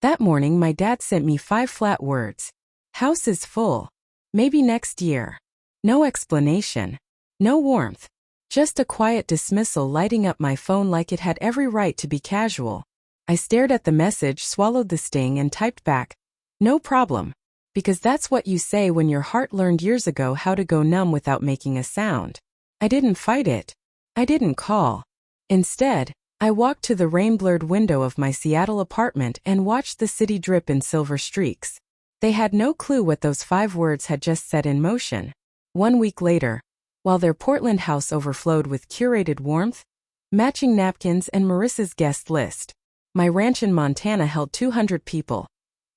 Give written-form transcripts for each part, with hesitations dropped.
That morning my dad sent me 5 flat words. House is full. Maybe next year. No explanation. No warmth. Just a quiet dismissal lighting up my phone like it had every right to be casual. I stared at the message, swallowed the sting, and typed back, "No problem." Because that's what you say when your heart learned years ago how to go numb without making a sound. I didn't fight it. I didn't call. Instead, I walked to the rain-blurred window of my Seattle apartment and watched the city drip in silver streaks. They had no clue what those 5 words had just set in motion. 1 week later, while their Portland house overflowed with curated warmth, matching napkins, and Marissa's guest list, my ranch in Montana held 200 people.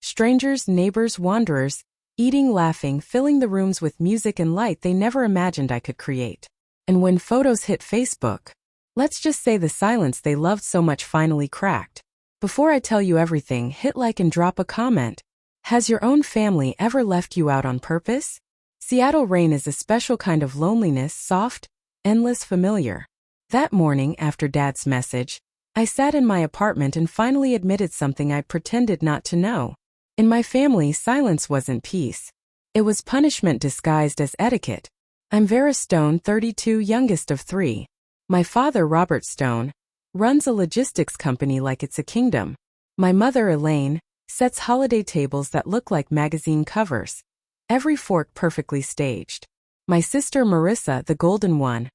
Strangers, neighbors, wanderers, eating, laughing, filling the rooms with music and light they never imagined I could create. And when photos hit Facebook, let's just say the silence they loved so much finally cracked. Before I tell you everything, hit like and drop a comment. Has your own family ever left you out on purpose? Seattle rain is a special kind of loneliness, soft, endless, familiar. That morning, after Dad's message, I sat in my apartment and finally admitted something I pretended not to know. In my family, silence wasn't peace. It was punishment disguised as etiquette. I'm Vera Stone, 32, youngest of 3. My father, Robert Stone, runs a logistics company like it's a kingdom. My mother, Elaine, sets holiday tables that look like magazine covers. Every fork perfectly staged. My sister, Marissa, the golden one,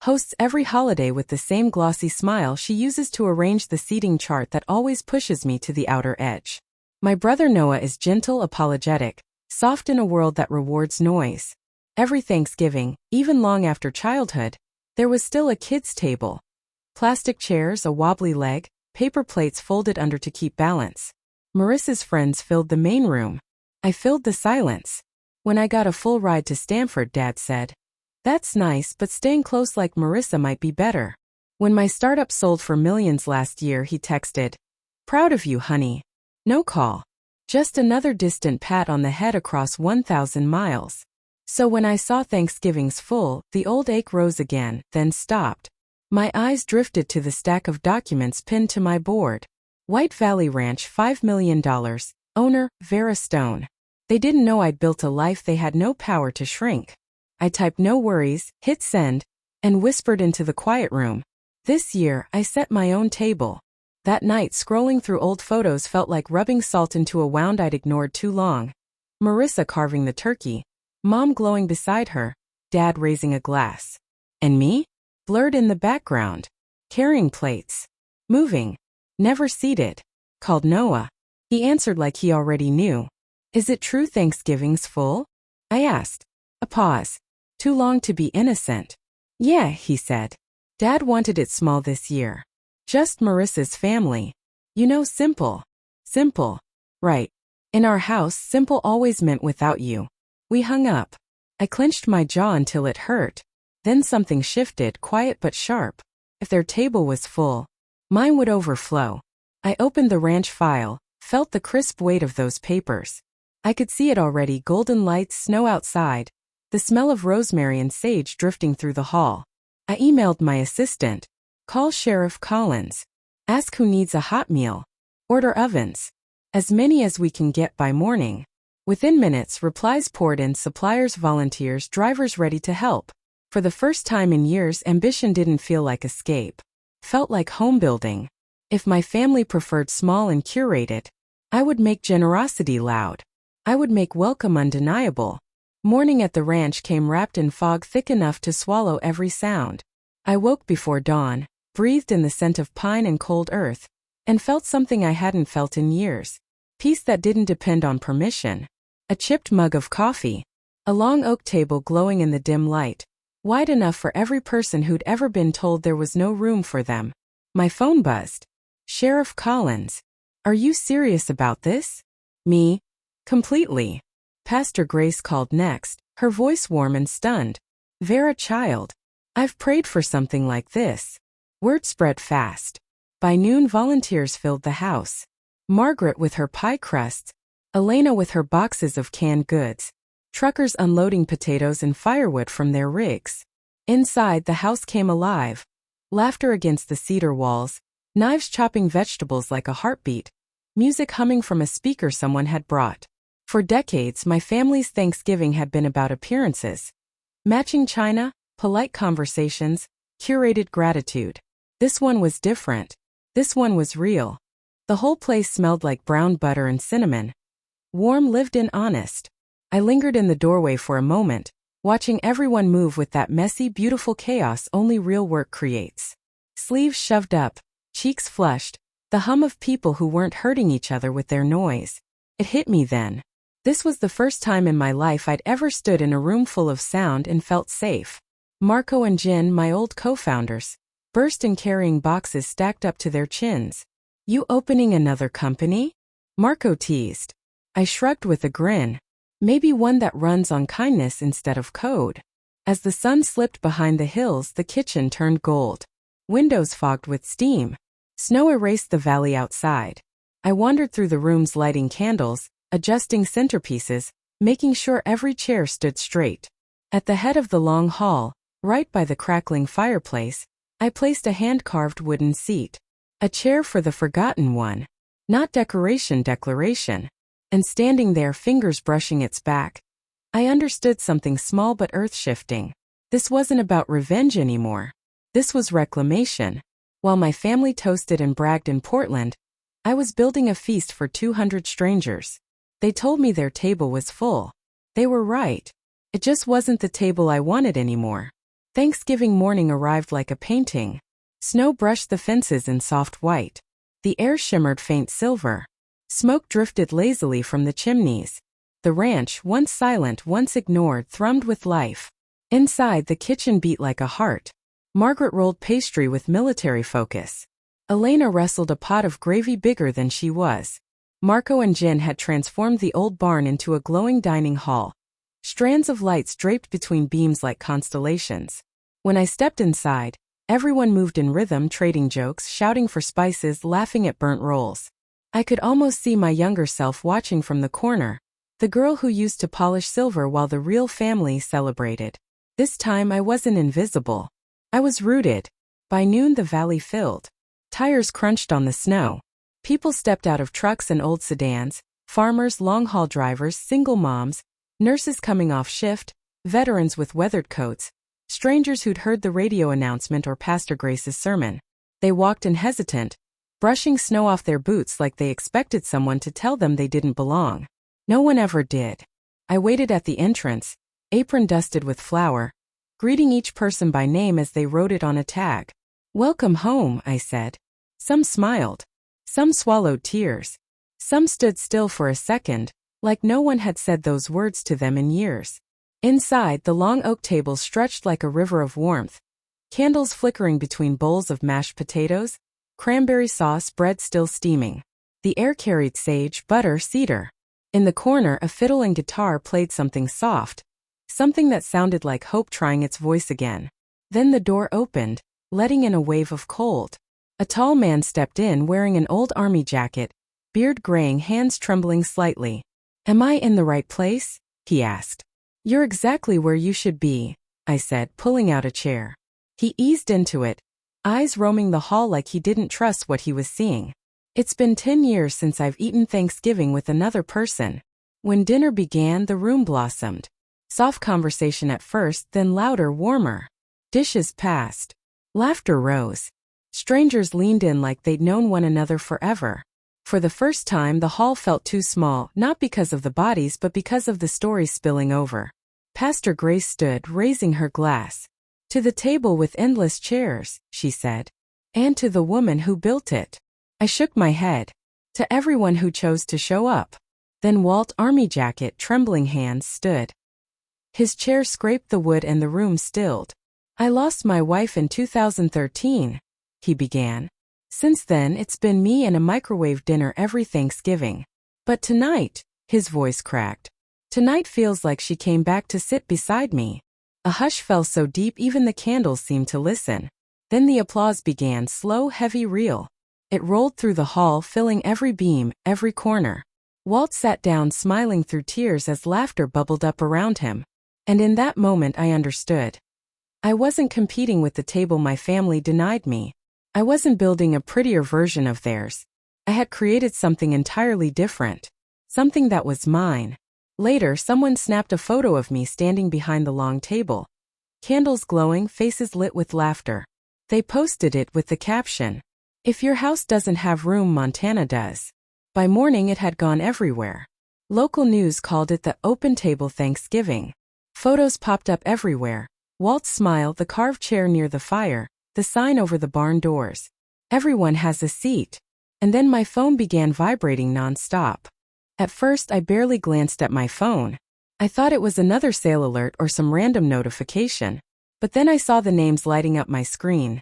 hosts every holiday with the same glossy smile she uses to arrange the seating chart that always pushes me to the outer edge. My brother Noah is gentle, apologetic, soft in a world that rewards noise. Every Thanksgiving, even long after childhood, there was still a kids' table. Plastic chairs, a wobbly leg, paper plates folded under to keep balance. Marissa's friends filled the main room. I filled the silence. When I got a full ride to Stanford, Dad said, "That's nice, but staying close like Marissa might be better." When my startup sold for millions last year, he texted, "Proud of you, honey." No call. Just another distant pat on the head across 1,000 miles. So when I saw Thanksgiving's full, the old ache rose again, then stopped. My eyes drifted to the stack of documents pinned to my board. White Valley Ranch, $5 million. Owner, Vera Stone. They didn't know I'd built a life they had no power to shrink. I typed "no worries," hit send, and whispered into the quiet room. This year, I set my own table. That night, scrolling through old photos felt like rubbing salt into a wound I'd ignored too long. Marissa carving the turkey, Mom glowing beside her, Dad raising a glass. And me? Blurred in the background. Carrying plates. Moving. Never seated. Called Noah. He answered like he already knew. "Is it true Thanksgiving's full?" I asked. A pause. Too long to be innocent. "Yeah," he said. Dad wanted it small this year. Just Marissa's family. You know, simple. Simple. Right. In our house, simple always meant without you. We hung up. I clenched my jaw until it hurt. Then something shifted, quiet but sharp. If their table was full, mine would overflow. I opened the ranch file, felt the crisp weight of those papers. I could see it already, golden lights, snow outside, the smell of rosemary and sage drifting through the hall. I emailed my assistant. Call Sheriff Collins. Ask who needs a hot meal. Order ovens. As many as we can get by morning. Within minutes, replies poured in, suppliers, volunteers, drivers ready to help. For the first time in years, ambition didn't feel like escape. Felt like home building. If my family preferred small and curated, I would make generosity loud. I would make welcome undeniable. Morning at the ranch came wrapped in fog thick enough to swallow every sound. I woke before dawn, breathed in the scent of pine and cold earth, and felt something I hadn't felt in years. Peace that didn't depend on permission. A chipped mug of coffee. A long oak table glowing in the dim light, wide enough for every person who'd ever been told there was no room for them. My phone buzzed. Sheriff Collins. "Are you serious about this?" Me. Completely. Pastor Grace called next, her voice warm and stunned. "Vera, child. I've prayed for something like this." Word spread fast. By noon, volunteers filled the house. Margaret with her pie crusts, Elena with her boxes of canned goods, truckers unloading potatoes and firewood from their rigs. Inside, the house came alive. Laughter against the cedar walls, knives chopping vegetables like a heartbeat, music humming from a speaker someone had brought. For decades, my family's Thanksgiving had been about appearances. Matching china, polite conversations, curated gratitude. This one was different. This one was real. The whole place smelled like brown butter and cinnamon. Warm, lived-in, honest. I lingered in the doorway for a moment, watching everyone move with that messy, beautiful chaos only real work creates. Sleeves shoved up, cheeks flushed, the hum of people who weren't hurting each other with their noise. It hit me then. This was the first time in my life I'd ever stood in a room full of sound and felt safe. Marco and Jin, my old co-founders, burst in carrying boxes stacked up to their chins. "You opening another company?" Marco teased. I shrugged with a grin. Maybe one that runs on kindness instead of code. As the sun slipped behind the hills, the kitchen turned gold. Windows fogged with steam. Snow erased the valley outside. I wandered through the rooms lighting candles, adjusting centerpieces, making sure every chair stood straight. At the head of the long hall, right by the crackling fireplace, I placed a hand-carved wooden seat. A chair for the forgotten one. Not decoration, declaration. And standing there, fingers brushing its back, I understood something small but earth-shifting. This wasn't about revenge anymore. This was reclamation. While my family toasted and bragged in Portland, I was building a feast for 200 strangers. They told me their table was full. They were right. It just wasn't the table I wanted anymore. Thanksgiving morning arrived like a painting. Snow brushed the fences in soft white. The air shimmered faint silver. Smoke drifted lazily from the chimneys. The ranch, once silent, once ignored, thrummed with life. Inside, the kitchen beat like a heart. Margaret rolled pastry with military focus. Elena wrestled a pot of gravy bigger than she was. Marco and Jin had transformed the old barn into a glowing dining hall. Strands of lights draped between beams like constellations. When I stepped inside, everyone moved in rhythm, trading jokes, shouting for spices, laughing at burnt rolls. I could almost see my younger self watching from the corner, the girl who used to polish silver while the real family celebrated. This time I wasn't invisible. I was rooted. By noon the valley filled. Tires crunched on the snow. People stepped out of trucks and old sedans, farmers, long-haul drivers, single moms, nurses coming off shift, veterans with weathered coats, strangers who'd heard the radio announcement or Pastor Grace's sermon. They walked in hesitant, brushing snow off their boots like they expected someone to tell them they didn't belong. No one ever did. I waited at the entrance, apron dusted with flour, greeting each person by name as they wrote it on a tag. "Welcome home," I said. Some smiled. Some swallowed tears. Some stood still for a second, like no one had said those words to them in years. Inside, the long oak table stretched like a river of warmth. Candles flickering between bowls of mashed potatoes, cranberry sauce, bread still steaming. The air carried sage, butter, cedar. In the corner, a fiddle and guitar played something soft, something that sounded like hope trying its voice again. Then the door opened, letting in a wave of cold. A tall man stepped in wearing an old army jacket, beard graying, hands trembling slightly. "Am I in the right place?" he asked. "You're exactly where you should be," I said, pulling out a chair. He eased into it, eyes roaming the hall like he didn't trust what he was seeing. It's been 10 years since I've eaten Thanksgiving with another person. When dinner began, the room blossomed. Soft conversation at first, then louder, warmer. Dishes passed. Laughter rose. Strangers leaned in like they'd known one another forever. For the first time, the hall felt too small, not because of the bodies but because of the stories spilling over. Pastor Grace stood, raising her glass. "To the table with endless chairs," she said. "And to the woman who built it." I shook my head. "To everyone who chose to show up." Then Walt, army jacket, trembling hands, stood. His chair scraped the wood and the room stilled. "I lost my wife in 2013. He began. "Since then, it's been me and a microwave dinner every Thanksgiving. But tonight," his voice cracked, "tonight feels like she came back to sit beside me." A hush fell so deep even the candles seemed to listen. Then the applause began, slow, heavy, real. It rolled through the hall, filling every beam, every corner. Walt sat down, smiling through tears as laughter bubbled up around him. And in that moment I understood. I wasn't competing with the table my family denied me. I wasn't building a prettier version of theirs. I had created something entirely different. Something that was mine. Later, someone snapped a photo of me standing behind the long table. Candles glowing, faces lit with laughter. They posted it with the caption, "If your house doesn't have room, Montana does." By morning it had gone everywhere. Local news called it the Open Table Thanksgiving. Photos popped up everywhere. Walt's smile, the carved chair near the fire, the sign over the barn doors. Everyone has a seat. And then my phone began vibrating non-stop. At first I barely glanced at my phone. I thought it was another sale alert or some random notification. But then I saw the names lighting up my screen.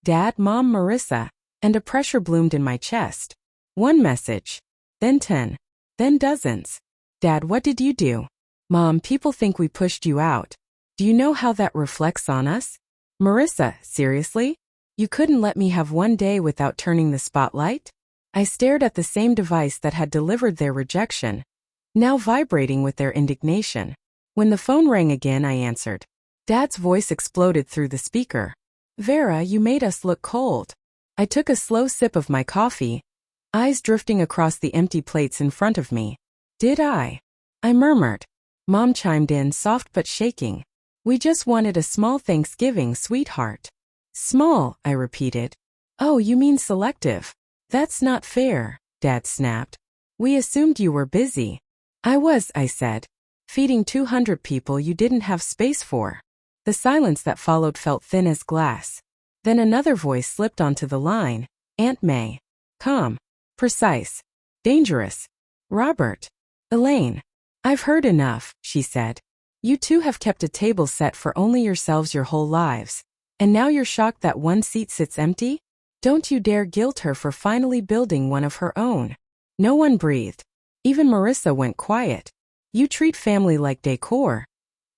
Dad, Mom, Marissa, and a pressure bloomed in my chest. One message. Then 10. Then dozens. Dad, what did you do? Mom, people think we pushed you out. Do you know how that reflects on us? Marissa, seriously? You couldn't let me have one day without turning the spotlight? I stared at the same device that had delivered their rejection, now vibrating with their indignation. When the phone rang again, I answered. Dad's voice exploded through the speaker. Vera, you made us look cold. I took a slow sip of my coffee, eyes drifting across the empty plates in front of me. Did I? I murmured. Mom chimed in, soft but shaking. We just wanted a small Thanksgiving, sweetheart. Small, I repeated. Oh, you mean selective. That's not fair, Dad snapped. We assumed you were busy. I was, I said. Feeding 200 people you didn't have space for. The silence that followed felt thin as glass. Then another voice slipped onto the line. Aunt May. Calm. Precise. Dangerous. Robert. Elaine. I've heard enough, she said. You two have kept a table set for only yourselves your whole lives. And now you're shocked that one seat sits empty? Don't you dare guilt her for finally building one of her own. No one breathed. Even Marissa went quiet. You treat family like decor,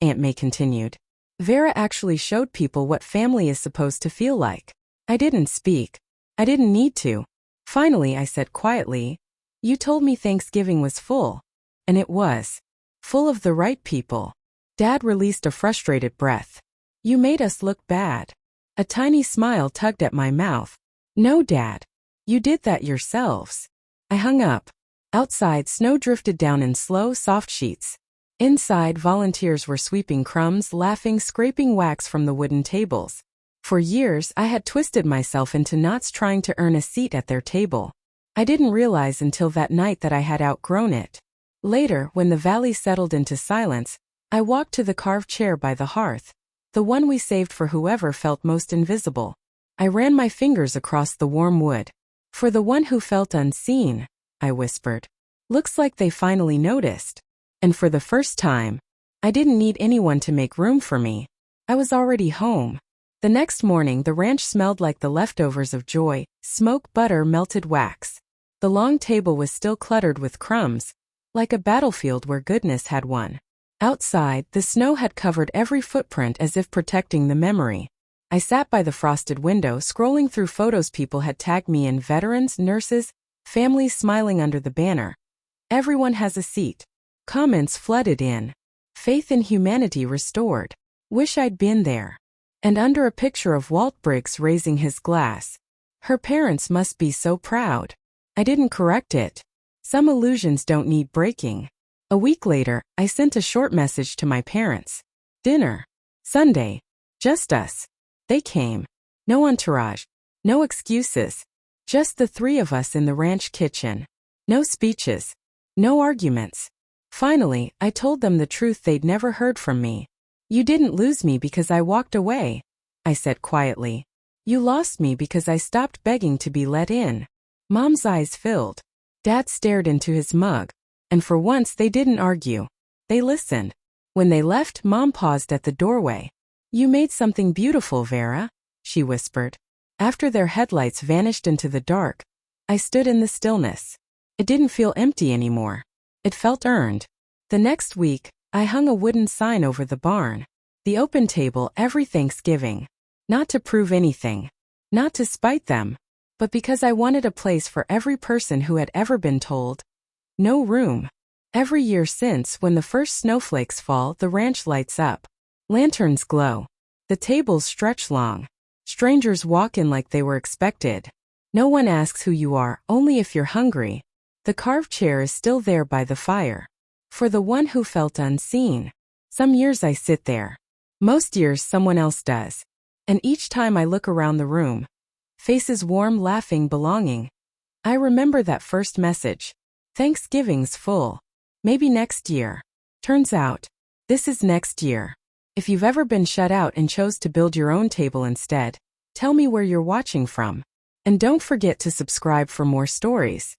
Aunt May continued. Vera actually showed people what family is supposed to feel like. I didn't speak. I didn't need to. Finally, I said quietly, you told me Thanksgiving was full. And it was. Full of the right people. Dad released a frustrated breath. You made us look bad. A tiny smile tugged at my mouth. No, Dad. You did that yourselves. I hung up. Outside, snow drifted down in slow, soft sheets. Inside, volunteers were sweeping crumbs, laughing, scraping wax from the wooden tables. For years, I had twisted myself into knots trying to earn a seat at their table. I didn't realize until that night that I had outgrown it. Later, when the valley settled into silence, I walked to the carved chair by the hearth, the one we saved for whoever felt most invisible. I ran my fingers across the warm wood. For the one who felt unseen, I whispered. Looks like they finally noticed. And for the first time, I didn't need anyone to make room for me. I was already home. The next morning, the ranch smelled like the leftovers of joy, smoke, butter, melted wax. The long table was still cluttered with crumbs, like a battlefield where goodness had won. Outside, the snow had covered every footprint as if protecting the memory. I sat by the frosted window, scrolling through photos people had tagged me in, veterans, nurses, families smiling under the banner. Everyone has a seat. Comments flooded in. Faith in humanity restored. Wish I'd been there. And under a picture of Walt Briggs raising his glass. Her parents must be so proud. I didn't correct it. Some illusions don't need breaking. A week later, I sent a short message to my parents. Dinner. Sunday. Just us. They came. No entourage. No excuses. Just the three of us in the ranch kitchen. No speeches. No arguments. Finally, I told them the truth they'd never heard from me. You didn't lose me because I walked away, I said quietly. You lost me because I stopped begging to be let in. Mom's eyes filled. Dad stared into his mug. And for once they didn't argue. They listened. When they left, Mom paused at the doorway. You made something beautiful, Vera, she whispered. After their headlights vanished into the dark, I stood in the stillness. It didn't feel empty anymore. It felt earned. The next week, I hung a wooden sign over the barn. The open table every Thanksgiving. Not to prove anything. Not to spite them. But because I wanted a place for every person who had ever been told, no room. Every year since, when the first snowflakes fall, the ranch lights up. Lanterns glow. The tables stretch long. Strangers walk in like they were expected. No one asks who you are, only if you're hungry. The carved chair is still there by the fire. For the one who felt unseen. Some years I sit there. Most years someone else does. And each time I look around the room. Faces warm, laughing, belonging. I remember that first message. Thanksgiving's full. Maybe next year. Turns out, this is next year. If you've ever been shut out and chose to build your own table instead, tell me where you're watching from. And don't forget to subscribe for more stories.